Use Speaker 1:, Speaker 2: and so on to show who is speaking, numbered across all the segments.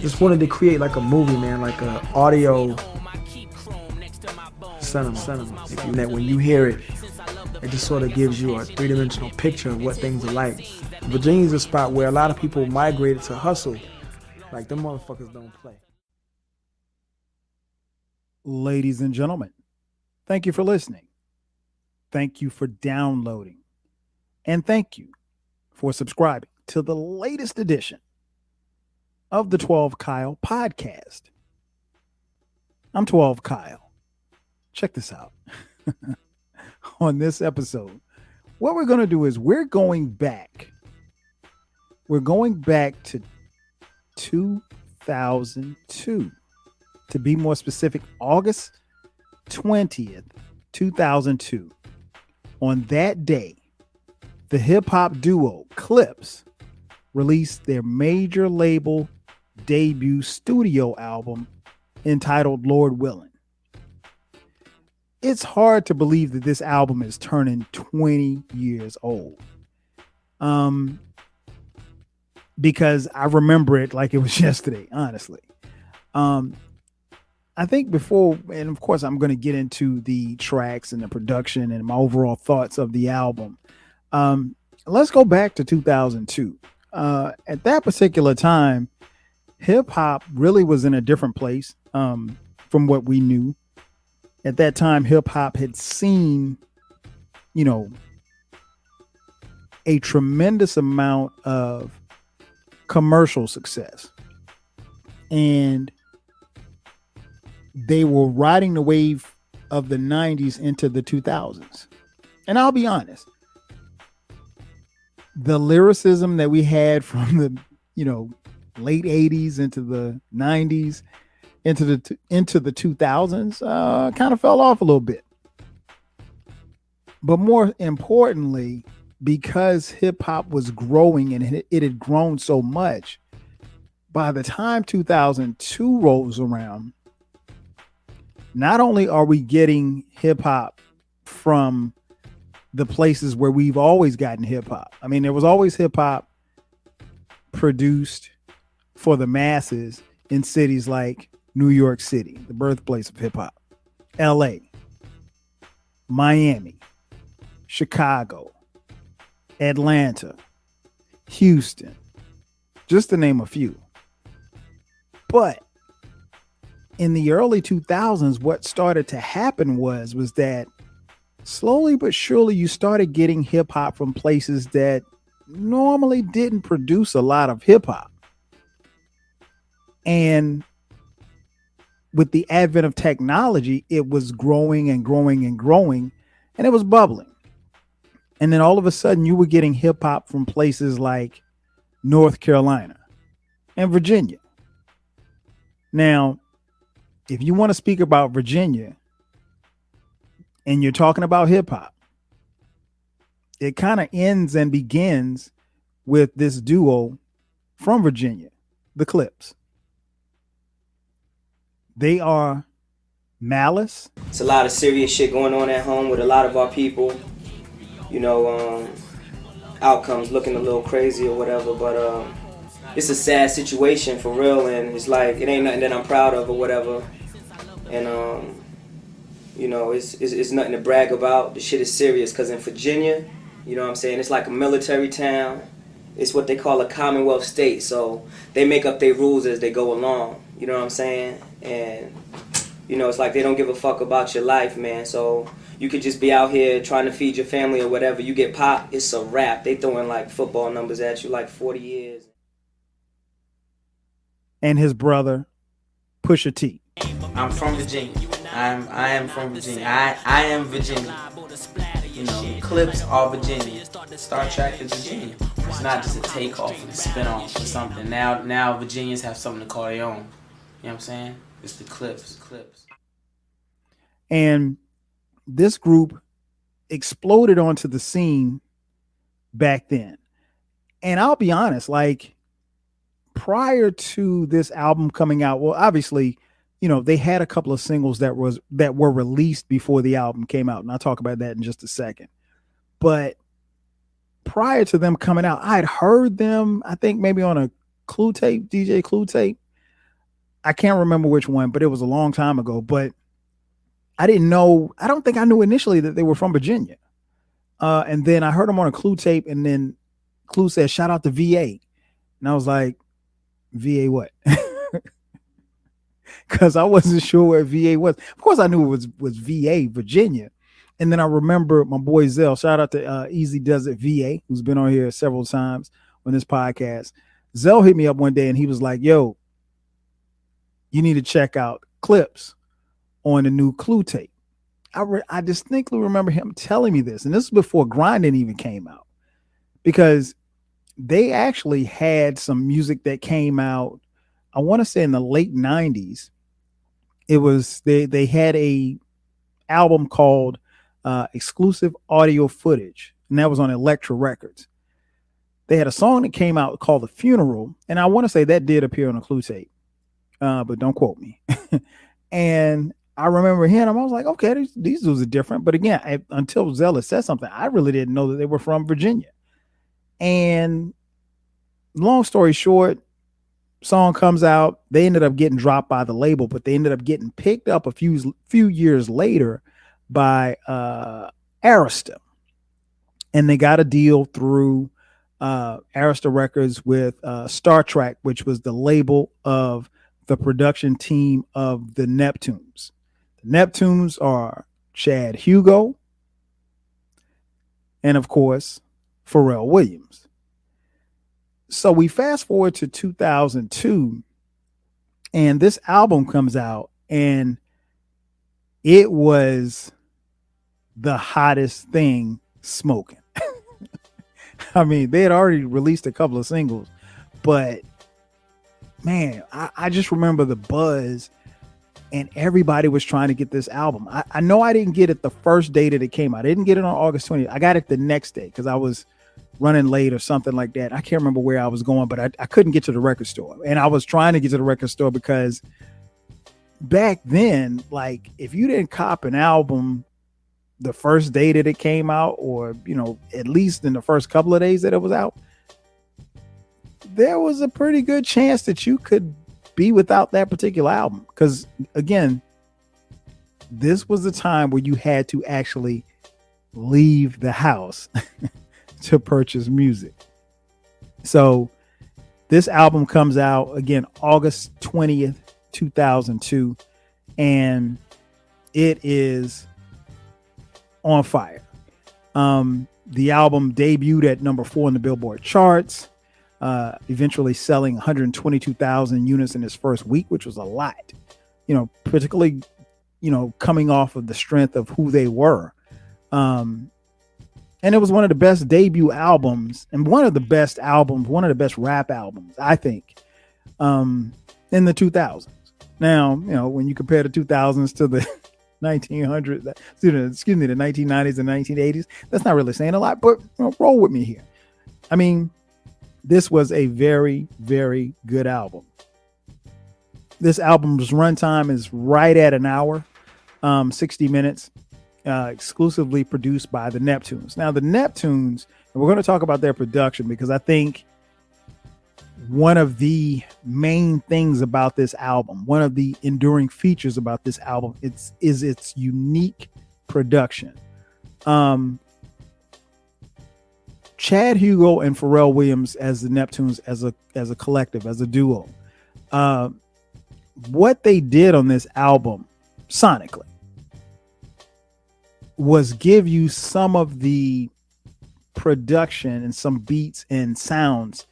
Speaker 1: Just wanted to create like a movie, man, like a audio cinema. If you that when you hear it, it just sort of gives you a three-dimensional picture of what things are like. Virginia's a spot where a lot of people migrated to hustle. Like them motherfuckers don't play.
Speaker 2: Ladies and gentlemen, thank you for listening. Thank you for downloading. And thank you for subscribing to the latest edition of the 12 Kyle podcast. I'm 12 Kyle. Check this out. On this episode, what we're going to do is we're going back. We're going back to 2002. To be more specific, August 20th, 2002. On that day, the hip hop duo Clipse released their major label debut studio album entitled Lord Willin. It's hard to believe that this album is turning 20 years old. Because I remember it like it was yesterday, honestly. I think before, and of course, I'm going to get into the tracks and the production and my overall thoughts of the album. Let's go back to 2002. At that particular time, hip hop really was in a different place from what we knew. At that time, hip hop had seen, a tremendous amount of commercial success. And they were riding the wave of the 90s into the 2000s. And I'll be honest, the lyricism that we had from the, late 80s into the 90s, into the 2000s, kind of fell off a little bit. But more importantly, because hip hop was growing and it had grown so much, by the time 2002 rolls around, not only are we getting hip hop from the places where we've always gotten hip hop. I mean, there was always hip hop produced for the masses in cities like New York City, the birthplace of hip hop, LA, Miami, Chicago, Atlanta, Houston, just to name a few. But in the early 2000s, what started to happen was that slowly but surely you started getting hip hop from places that normally didn't produce a lot of hip hop. And with the advent of technology, it was growing and growing and growing, and it was bubbling. And then all of a sudden you were getting hip hop from places like North Carolina and Virginia. Now, if you want to speak about Virginia and you're talking about hip hop, it kind of ends and begins with this duo from Virginia, the Clipse. They are Malice.
Speaker 3: It's a lot of serious shit going on at home with a lot of our people. Outcomes looking a little crazy or whatever, but it's a sad situation for real, and it's like it ain't nothing that I'm proud of or whatever. And it's nothing to brag about. The shit is serious, because in Virginia, you know what I'm saying, it's like a military town. It's what they call a Commonwealth state, so they make up their rules as they go along, you know what I'm saying? And it's like they don't give a fuck about your life, man. So you could just be out here trying to feed your family or whatever. You get popped, it's a wrap. They throwing like football numbers at you, like 40 years.
Speaker 2: And his brother, Pusha T.
Speaker 4: I'm from Virginia. I am from Virginia. I am Virginia. Clips are Virginia. Star Trek is Virginia. It's not just a takeoff and a spinoff or something. Now Virginians have something to call their own. You know what I'm saying? It's the Clipse.
Speaker 2: And this group exploded onto the scene back then. And I'll be honest, like prior to this album coming out, well, obviously, they had a couple of singles that were released before the album came out. And I'll talk about that in just a second. But prior to them coming out, I had heard them, I think maybe on a Clue tape, DJ Clue tape. I can't remember which one, but it was a long time ago. But I didn't know. I don't think I knew initially that they were from Virginia. And then I heard them on a Clue tape, and then Clue said, "Shout out to VA," and I was like, "VA what?" Because I wasn't sure where VA was. Of course, I knew it was VA, Virginia. And then I remember my boy Zell. Shout out to Easy Does It VA, who's been on here several times on this podcast. Zell hit me up one day, and he was like, "Yo, you need to check out Clipse on the new Clue tape." I distinctly remember him telling me this, and this is before Grinding even came out, because they actually had some music that came out, I want to say in the late 90s. It was they had a album called Exclusive Audio Footage, and that was on Elektra Records. They had a song that came out called The Funeral, and I want to say that did appear on a Clue tape, but don't quote me. And I remember hearing them. I was like, okay, these dudes are different. But again, until Zella said something, I really didn't know that they were from Virginia. And long story short, song comes out. They ended up getting dropped by the label, but they ended up getting picked up a few years later by Arista. And they got a deal through Arista Records with Star Trek, which was the label of the production team of the Neptunes. The Neptunes are Chad Hugo and, of course, Pharrell Williams. So we fast forward to 2002, and this album comes out, and it was the hottest thing smoking. I mean, they had already released a couple of singles, but man, I just remember the buzz, and everybody was trying to get this album. I know I didn't get it the first day that it came out. I didn't get it on August 20th. I got it the next day because I was running late or something like that. I can't remember where I was going, but I couldn't get to the record store. And I was trying to get to the record store because back then, like, if you didn't cop an album the first day that it came out, or, you know, at least in the first couple of days that it was out, there was a pretty good chance that you could be without that particular album. Because again, this was the time where you had to actually leave the house to purchase music. So this album comes out again August 20th, 2002, and it is on fire. The album debuted at number 4 in the Billboard charts, eventually selling 122,000 units in its first week, which was a lot, you know, particularly, you know, coming off of the strength of who they were. And it was one of the best debut albums, and one of the best rap albums, I think, in the 2000s. Now, you know, when you compare the 2000s to the 1900s, the 1990s and 1980s, that's not really saying a lot, but, you know, roll with me here. I mean, this was a very, very good album. This album's runtime is right at an hour, 60 minutes. Exclusively produced by the Neptunes. Now, the Neptunes, and we're going to talk about their production, because I think one of the main things about this album, one of the enduring features about this album, is its unique production. Chad Hugo and Pharrell Williams as the Neptunes, as a collective, as a duo. What they did on this album sonically was give you some of the production and some beats and sounds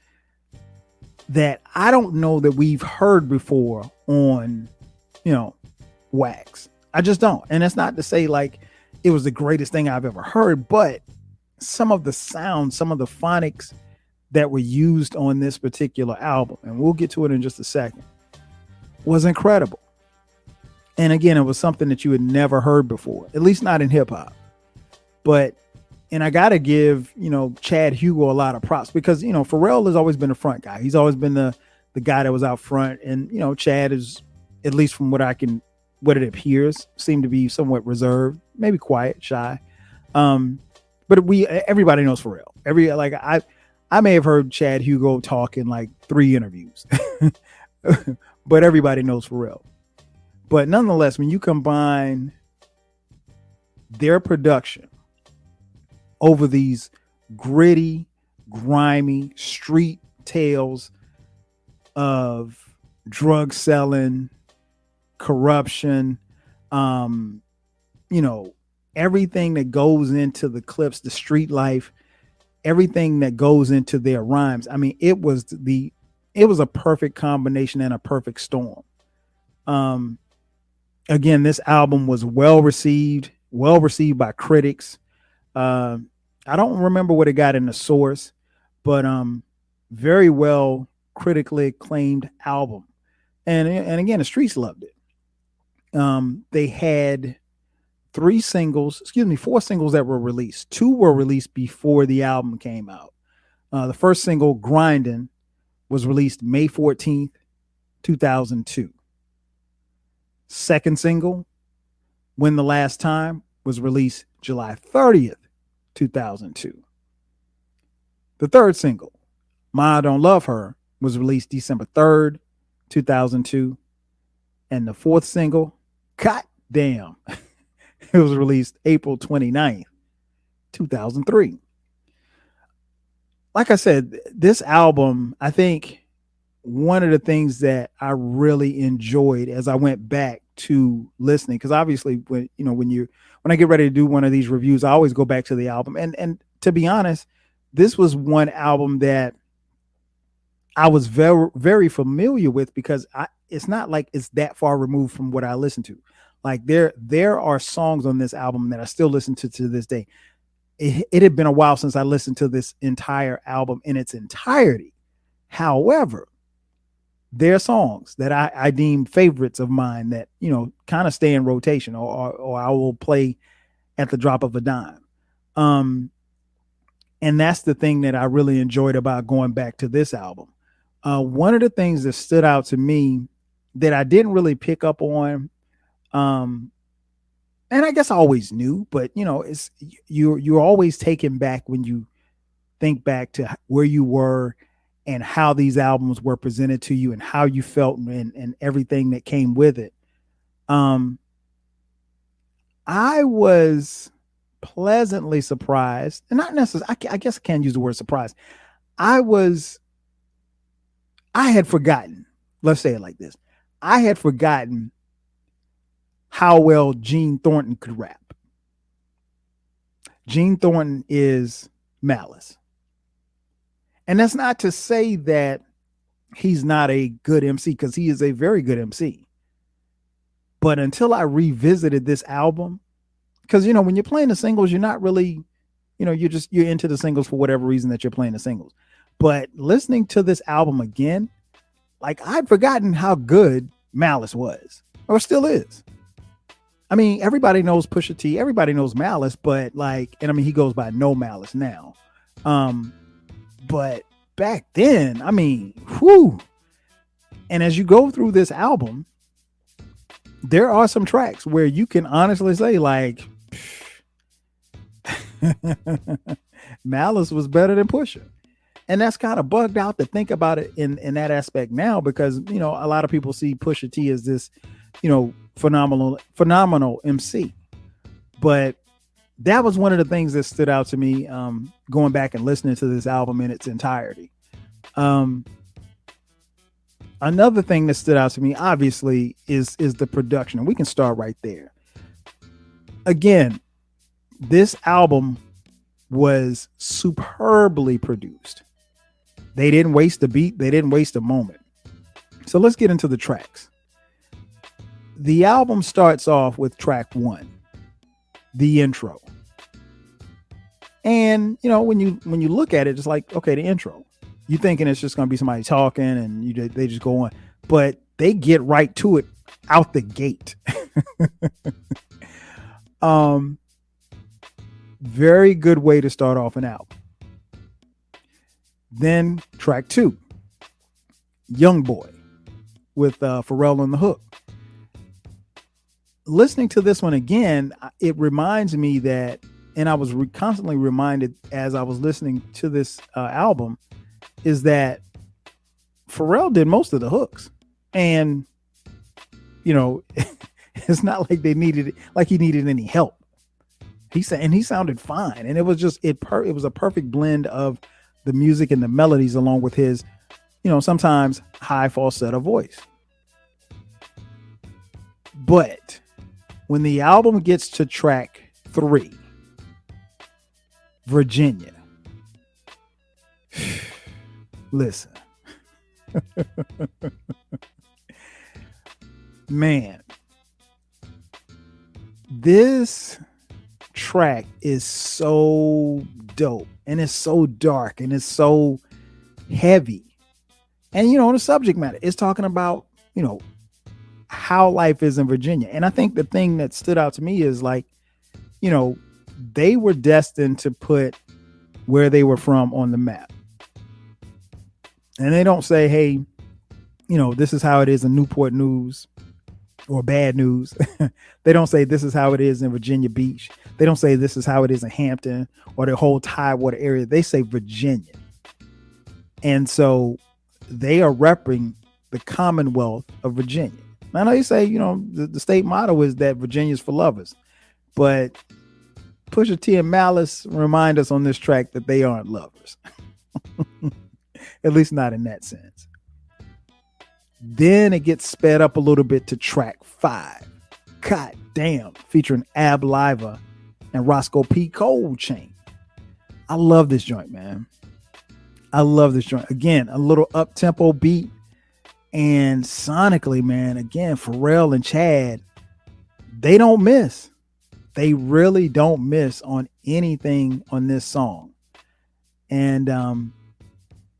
Speaker 2: that I don't know that we've heard before on, you know, Wax. I just don't. And that's not to say like it was the greatest thing I've ever heard, but some of the sounds, some of the phonics that were used on this particular album, and we'll get to it in just a second, was incredible. And again, it was something that you had never heard before, at least not in hip hop. And I got to give, you know, Chad Hugo a lot of props, because, you know, Pharrell has always been the front guy. He's always been the guy that was out front. And, you know, Chad is, at least from what it appears, seemed to be somewhat reserved, maybe quiet, shy. But everybody knows Pharrell. I may have heard Chad Hugo talk in like 3 interviews, but everybody knows Pharrell. But nonetheless, when you combine their production over these gritty, grimy street tales of drug selling, corruption, everything that goes into the Clipse, the street life, everything that goes into their rhymes. I mean, it was a perfect combination and a perfect storm. Again, this album was well received by critics. I don't remember what it got in the source, but very well critically acclaimed album. And again, the streets loved it. They had four singles that were released. 2 were released before the album came out. The first single, Grindin', was released May 14th, 2002. Second single, When the Last Time, was released July 30th, 2002. The third single, Ma Don't Love Her, was released December 3rd, 2002. And the fourth single, God Damn, it was released April 29th, 2003. Like I said, this album, I think one of the things that I really enjoyed as I went back to listening, because obviously when I get ready to do one of these reviews, I always go back to the album. And to be honest, this was one album that I was very, very familiar with, because it's not like it's that far removed from what I listen to. Like there are songs on this album that I still listen to this day. It had been a while since I listened to this entire album in its entirety. However, there are songs that I deem favorites of mine that, kind of stay in rotation or I will play at the drop of a dime. And that's the thing that I really enjoyed about going back to this album. One of the things that stood out to me that I didn't really pick up on, and I guess I always knew, but it's you're always taken back when you think back to where you were and how these albums were presented to you and how you felt and everything that came with it. I was pleasantly surprised, and not necessarily, I guess I can't use the word surprise. I had forgotten, let's say it like this. I had forgotten how well Gene Thornton could rap. Gene Thornton is Malice. And that's not to say that he's not a good MC, because he is a very good MC. But until I revisited this album, because, when you're playing the singles, you're not really, you're into the singles for whatever reason that you're playing the singles. But listening to this album again, like, I'd forgotten how good Malice was, or still is. I mean, everybody knows Pusha T, everybody knows Malice, but he goes by No Malice now. But back then, whew. And as you go through this album, there are some tracks where you can honestly say, like, Malice was better than Pusha. And that's kind of bugged out to think about it in that aspect now, because, a lot of people see Pusha T as this, phenomenal MC. But that was one of the things that stood out to me, going back and listening to this album in its entirety. Another thing that stood out to me, obviously, is the production. And we can start right there. Again, this album was superbly produced. They didn't waste a beat. They didn't waste a moment. So let's get into the tracks. The album starts off with track 1, the intro. And, when you look at it, it's like, okay, the intro. You're thinking it's just going to be somebody talking and they just go on. But they get right to it out the gate. Very good way to start off an album. Then track 2, Young Boy, with Pharrell on the hook. Listening to this one again, it reminds me that, and I was constantly reminded as I was listening to this album, is that Pharrell did most of the hooks. And, you know, it's not like they needed it, like he needed any help. He said, and he sounded fine. And it was just, it was a perfect blend of the music and the melodies along with his, you know, sometimes high falsetto voice. But when the album gets to track 3, Virginia, listen, man, this track is so dope, and it's so dark, and it's so heavy. And, you know, the subject matter is talking about, you know, how life is in Virginia. And I think the thing that stood out to me is, like, you know, they were destined to put where they were from on the map. And they don't say, hey, you know, this is how it is in Newport News or Bad News. They don't say this is how it is in Virginia Beach. They don't say this is how it is in Hampton or the whole Tidewater area. They say Virginia. And so they are repping the Commonwealth of Virginia. Now, I know you say, you know, the state motto is that Virginia's for lovers, but Pusha T and Malice remind us on this track that they aren't lovers. At least not in that sense. Then it gets sped up a little bit to track 5. God damn, featuring Ab Liva and Roscoe P. Coldchain. I love this joint, man. I love this joint. Again, a little up-tempo beat. And sonically, man, again, Pharrell and Chad, they don't miss. They really don't miss on anything on this song. And,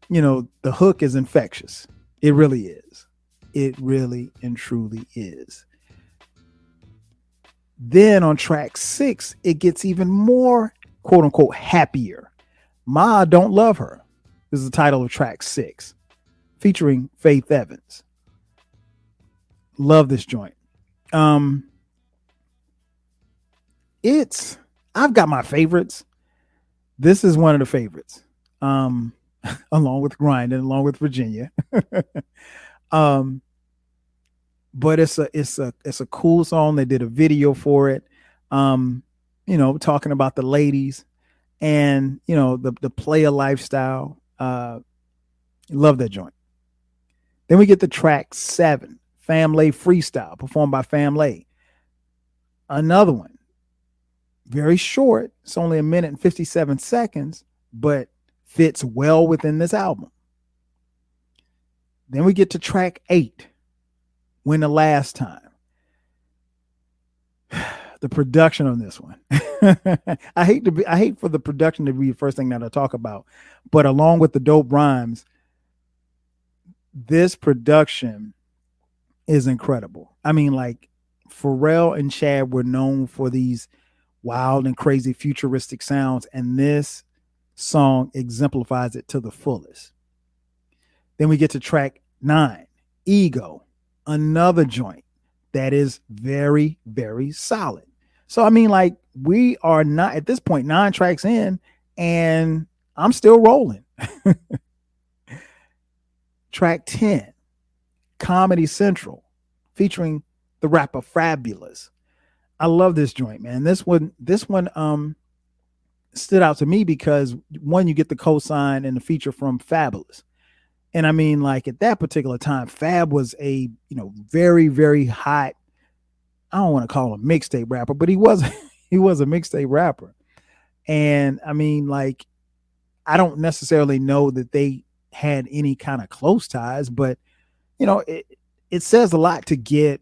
Speaker 2: you know, the hook is infectious. It really is. It really and truly is. Then on track 6, it gets even more, quote unquote, happier. Ma Don't Love Her is the title of track 6, featuring Faith Evans. Love this joint. I've got my favorites. This is one of the favorites. Along with Grind and along with Virginia. But it's a cool song. They did a video for it. You know, talking about the ladies and, you know, the player lifestyle. Love that joint. Then we get the track 7, Family Freestyle, performed by Family. Another one. Very short. It's only 1 minute and 57 seconds, but fits well within this album. Then we get to track 8, When the Last Time. The production on this one. I hate for the production to be the first thing that I talk about, but along with the dope rhymes, this production is incredible. I mean, like, Pharrell and Chad were known for these wild and crazy futuristic sounds, and this song exemplifies it to the fullest. Then we get to track 9, Ego, another joint that is very, very solid. So, I mean, like, we are not at this point 9 tracks in, and I'm still rolling. Track 10, Comedy Central, featuring the rapper Fabulous. I love this joint, man. This one stood out to me because, one, you get the cosign and the feature from Fabulous. And I mean, like, at that particular time, Fab was a, you know, very, very hot, I don't want to call him a mixtape rapper, but he was a mixtape rapper. And I mean, like, I don't necessarily know that they had any kind of close ties, but, you know, it says a lot to get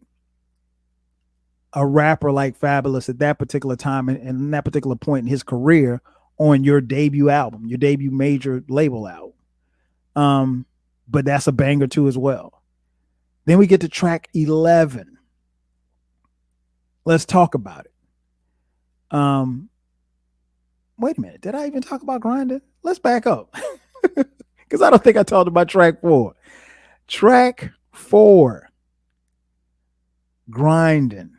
Speaker 2: a rapper like Fabulous at that particular time and that particular point in his career on your debut album, your debut major label album. But that's a banger too as well. Then we get to track 11. Let's talk about it. Wait a minute. Did I even talk about Grinding? Let's back up. Because I don't think I talked about track 4. Track 4. Grinding.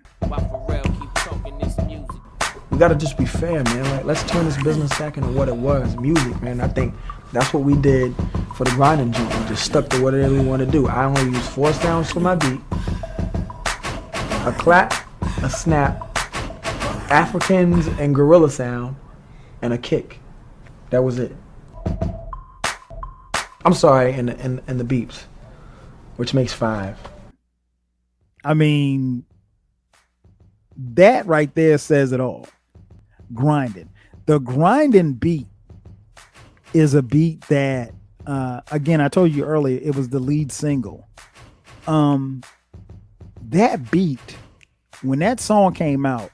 Speaker 1: we gotta just be fair, man. Like, let's turn this business back into what it was, music, man. I think that's what we did for the grinding joint. We just stuck to whatever we want to do. I only use 4 sounds for my beat: a clap, a snap, Africans and gorilla sound, and a kick. That was it. I'm sorry, and the beeps, which makes 5.
Speaker 2: I mean, that right there says it all. Grinding. The grinding beat is a beat that, again, I told you earlier, it was the lead single. That beat, when that song came out,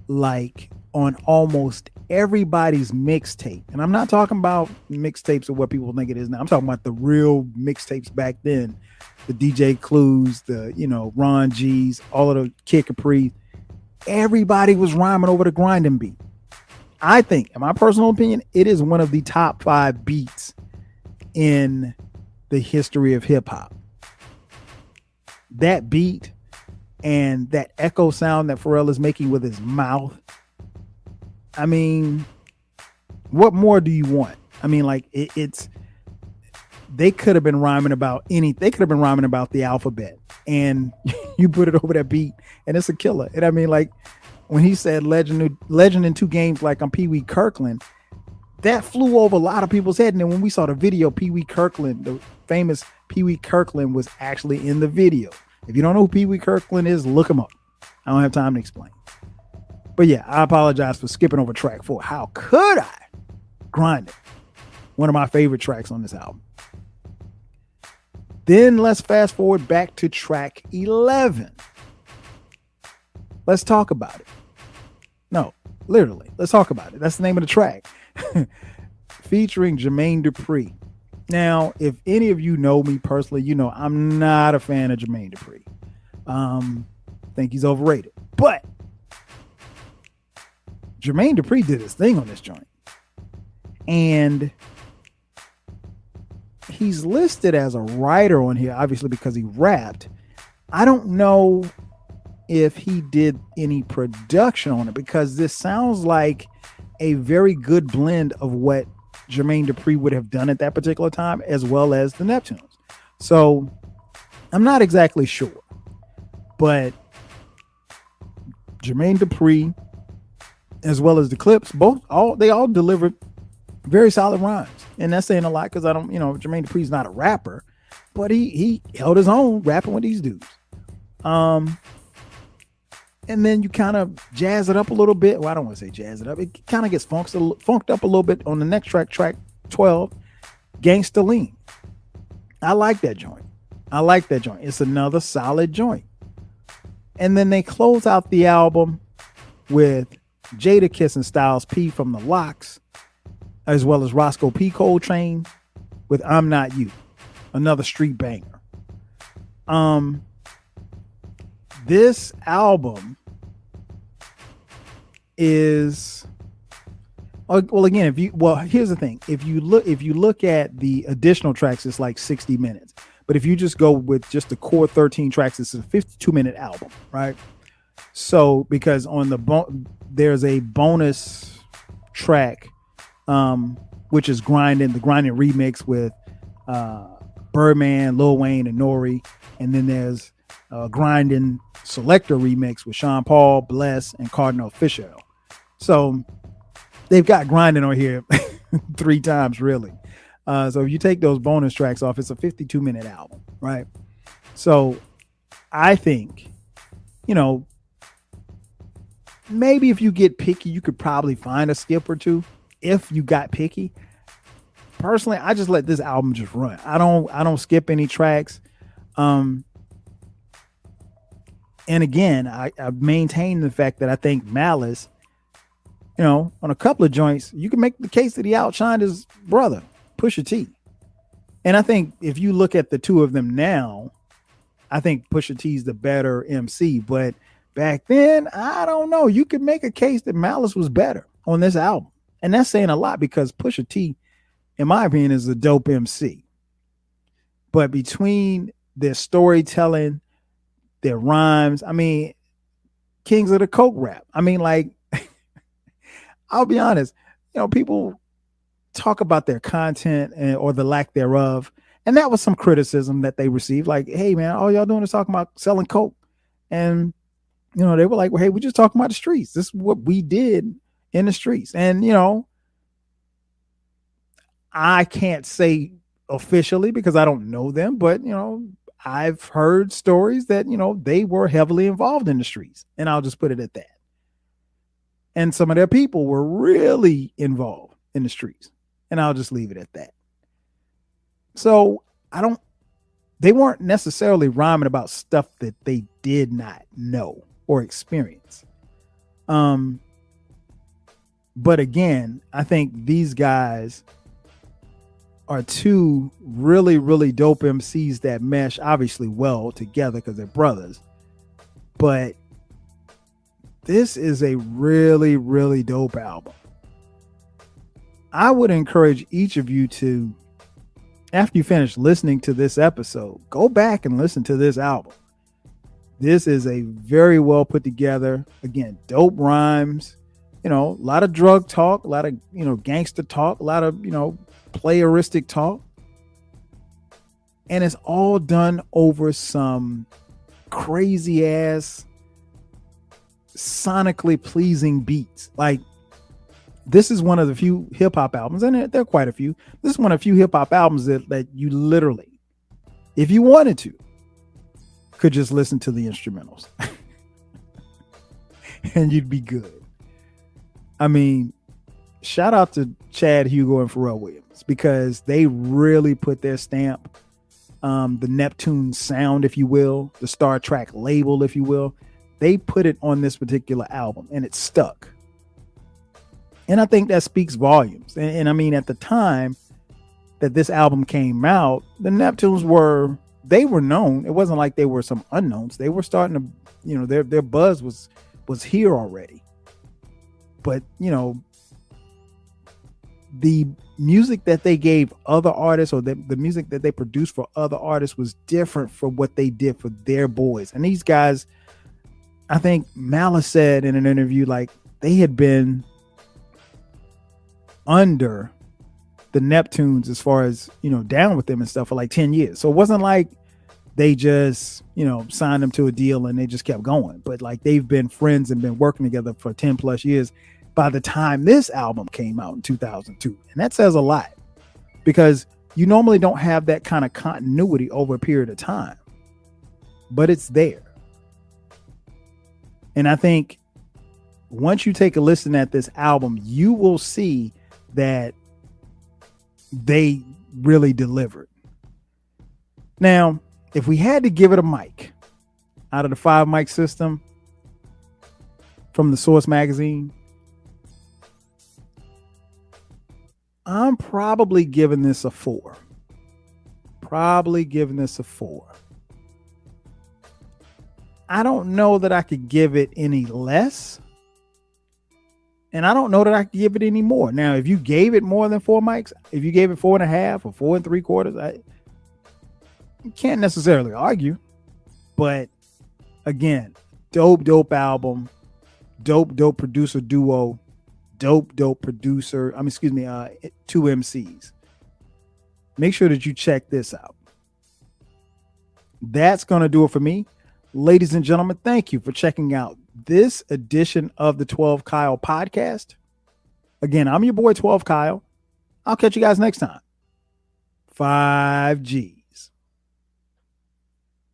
Speaker 2: like on almost everybody's mixtape, and I'm not talking about mixtapes of what people think it is now. I'm talking about the real mixtapes back then, the DJ Clues, the Ron G's, all of the Kid Capri. Everybody was rhyming over the grinding beat. I think, in my personal opinion, it is one of the top 5 beats in the history of hip hop. That beat and that echo sound that Pharrell is making with his mouth. I mean, what more do you want? I mean, like it's they could have been rhyming about anything. They could have been rhyming about the alphabet, and you put it over that beat, and it's a killer. And I mean, like when he said legend in 2 games, like I'm Pee Wee Kirkland, that flew over a lot of people's head. And then when we saw the video, Pee Wee Kirkland, the famous Pee Wee Kirkland, was actually in the video. If you don't know who Pee Wee Kirkland is, look him up. I don't have time to explain. But yeah, I apologize for skipping over track 4. How could I? Grind It. One of my favorite tracks on this album. Then let's fast forward back to track 11. Let's talk about it. No, literally, let's talk about it. That's the name of the track. Featuring Jermaine Dupri. Now, if any of you know me personally, you know I'm not a fan of Jermaine Dupri. Think he's overrated. But Jermaine Dupri did his thing on this joint. And he's listed as a writer on here, obviously because he rapped. I don't know if he did any production on it, because this sounds like a very good blend of what Jermaine Dupri would have done at that particular time, as well as the Neptunes. So I'm not exactly sure, but Jermaine Dupri, as well as the Clipse, they all delivered very solid rhymes. And that's saying a lot, because Jermaine Dupri's not a rapper, but he held his own rapping with these dudes. And then you kind of jazz it up a little bit. Well, I don't want to say jazz it up. It kind of gets funked up a little bit on the next track 12, Gangsta Lean. I like that joint. It's another solid joint. And then they close out the album with Jadakiss and Styles P from the Lox, as well as Roscoe P. Coltrane with I'm Not You, another street banger. This album is, well, again, here's the thing. If you look at the additional tracks, it's like 60 minutes. But if you just go with just the core 13 tracks, it's a 52-minute album, right? So because on there's a bonus track, which is the Grinding remix with Birdman, Lil Wayne, and Nori, and then there's Grinding Selector remix with Sean Paul, Bless, and Cardinal Fisher. So they've got Grinding on here 3 times, really. So if you take those bonus tracks off, it's a 52-minute album, right? So I think, maybe if you get picky, you could probably find a skip or 2 if you got picky. Personally, I just let this album just run. I don't skip any tracks. And again, I maintain the fact that I think Malice, on a couple of joints, you can make the case that he outshined his brother, Pusha T. And I think if you look at the 2 of them now, I think Pusha T's the better MC. But back then, I don't know. You could make a case that Malice was better on this album. And that's saying a lot, because Pusha T, in my opinion, is a dope MC. But between their storytelling, their rhymes, I mean, kings of the coke rap. I mean, like, I'll be honest. People talk about their content or the lack thereof. And that was some criticism that they received. Like, hey, man, all y'all doing is talking about selling coke. And, they were like, well, hey, we're just talking about the streets. This is what we did in the streets. And, I can't say officially because I don't know them, but, I've heard stories that, they were heavily involved in the streets. And I'll just put it at that. And some of their people were really involved in the streets. And I'll just leave it at that. So they weren't necessarily rhyming about stuff that they did not know or experience. But again, I think these guys are two really, really dope MCs that mesh obviously well together because they're brothers. But this is a really, really dope album. I would encourage each of you to, after you finish listening to this episode, go back and listen to this album. This is a very well put together, again, dope rhymes, a lot of drug talk, a lot of, gangster talk, a lot of, playeristic talk. And it's all done over some crazy ass, sonically pleasing beats. Like, this is one of the few hip hop albums, and there are quite a few. This is one of the few hip hop albums that you literally, if you wanted to, could just listen to the instrumentals and you'd be good. I mean, shout out to Chad Hugo and Pharrell Williams because they really put their stamp, the Neptune sound, if you will, the Star Trek label, if you will. They put it on this particular album and it stuck. And I think that speaks volumes. And I mean, at the time that this album came out, the Neptunes were known. It wasn't like they were some unknowns. They were starting to, their buzz was here already. But, the music that they gave other artists or the music that they produced for other artists was different from what they did for their boys. And these guys, I think Malice said in an interview, like they had been under the Neptunes as far as, down with them and stuff for like 10 years. So it wasn't like they just, signed them to a deal and they just kept going. But like they've been friends and been working together for 10 plus years by the time this album came out in 2002. And that says a lot because you normally don't have that kind of continuity over a period of time, but it's there. And I think once you take a listen at this album, you will see that they really delivered. Now, if we had to give it a mic out of the 5 mic system from the Source magazine, I'm probably giving this a 4. I don't know that I could give it any less. And I don't know that I could give it any more. Now, if you gave it more than 4 mics, if you gave it 4.5 or 4 3/4, I can't necessarily argue. But again, dope album, dope producer duo, dope producer. 2 MCs. Make sure that you check this out. That's going to do it for me. Ladies and gentlemen, thank you for checking out this edition of the 12 Kyle podcast. Again, I'm your boy 12 Kyle. I'll catch you guys next time. 5G.